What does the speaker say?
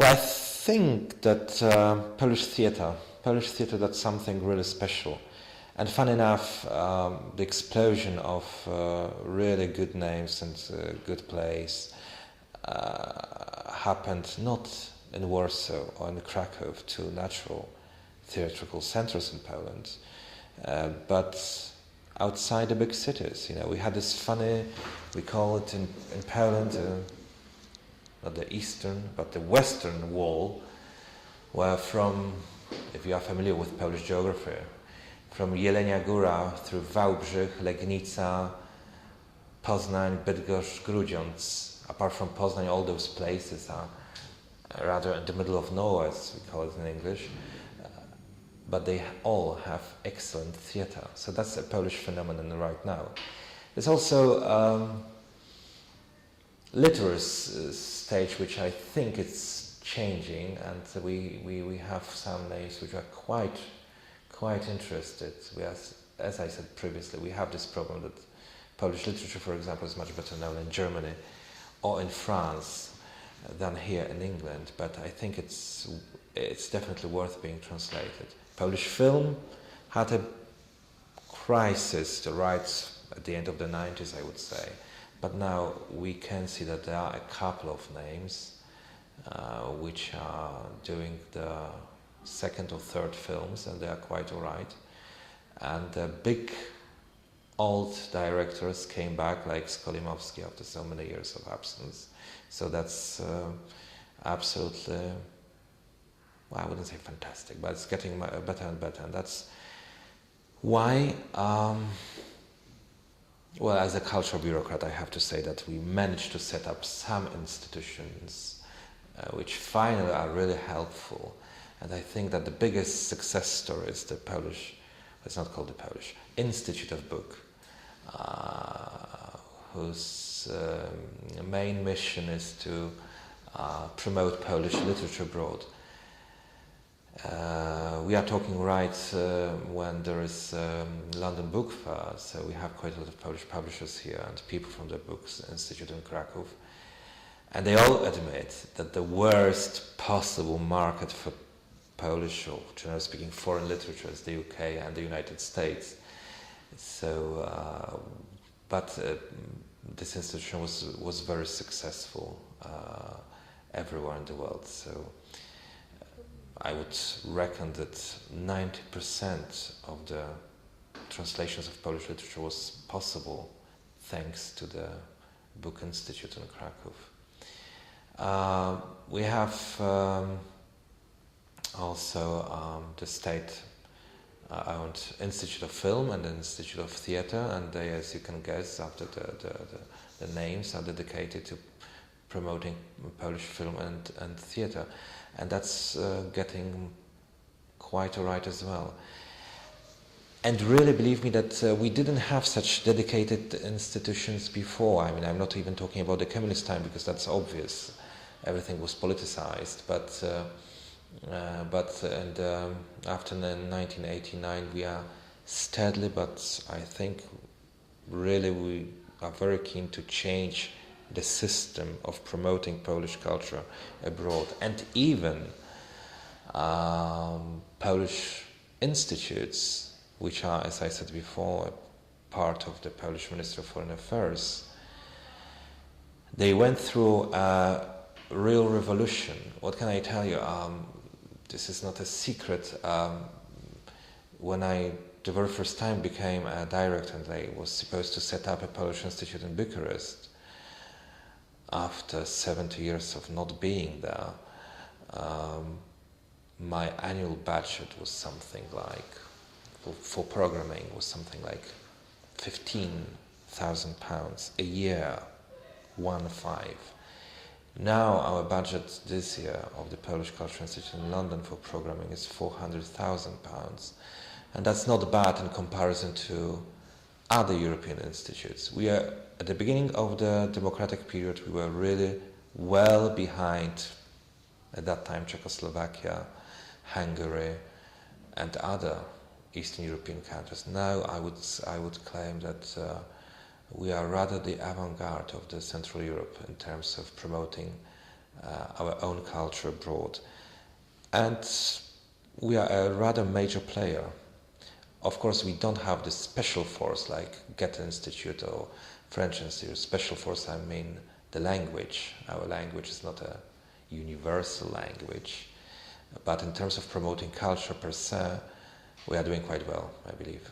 Well, I think that Polish theatre, that's something really special. And fun enough, the explosion of really good names and good plays happened not in Warsaw or in Krakow, two natural theatrical centers in Poland, but outside the big cities. You know, we had this funny, we call it in Poland, not the eastern, but the western wall, where from, if you are familiar with Polish geography, from Jelenia Góra through Wałbrzych, Legnica, Poznań, Bydgoszcz, Grudziądz. Apart from Poznań, all those places are rather in the middle of nowhere, as we call it in English, but they all have excellent theatre. So that's a Polish phenomenon right now. There's also literary stage, which I think is changing, and we have some names which are quite interested. As I said previously, we have this problem that Polish literature, for example, is much better known in Germany or in France than here in England, but I think it's definitely worth being translated. Polish film had a crisis, right at the end of the 90s, I would say, but now we can see that there are a couple of names which are doing the second or third films, and they are quite alright. And big old directors came back, like Skolimowski, after so many years of absence. So that's absolutely, well, I wouldn't say fantastic, but it's getting better and better. And that's why, well, as a cultural bureaucrat, I have to say that we managed to set up some institutions which finally are really helpful. And I think that the biggest success story is the Polish, it's not called the Polish, Institute of Book, whose main mission is to promote Polish literature abroad. We are talking right when there is London Book Fair, so we have quite a lot of Polish publishers here and people from the Books Institute in Krakow. And they all admit that the worst possible market for Polish, or generally speaking foreign literature, is the UK and the United States. So, but this institution was very successful everywhere in the world. So I would reckon that 90% of the translations of Polish literature was possible thanks to the Book Institute in Krakow. We have also the state-owned Institute of Film and the Institute of Theatre, and they, as you can guess, after the names, are dedicated to promoting Polish film and theatre, and that's getting quite alright as well. And really, believe me, that we didn't have such dedicated institutions before. I mean, I'm not even talking about the communist time, because that's obvious. Everything was politicized, but after 1989 we are steadily, but I think really we are very keen to change the system of promoting Polish culture abroad, and even Polish institutes, which are, as I said before, part of the Polish Ministry of Foreign Affairs. They went through a real revolution. What can I tell you? This is not a secret. When I, the very first time, became a director, and I was supposed to set up a Polish Institute in Bucharest, after 70 years of not being there, my annual budget was something like, for programming, was something like £15,000 a year, 1-5. Now our budget this year of the Polish Cultural Institute in London for programming is £400,000, and that's not bad in comparison to other European institutes. We are at the beginning of the democratic period. We were really well behind, at that time, Czechoslovakia, Hungary, and other Eastern European countries. Now I would claim that we are rather the avant-garde of the Central Europe in terms of promoting our own culture abroad. And we are a rather major player. Of course, we don't have this special force like Goethe Institute or French Institute. Special force, I mean the language. Our language is not a universal language. But in terms of promoting culture per se, we are doing quite well, I believe.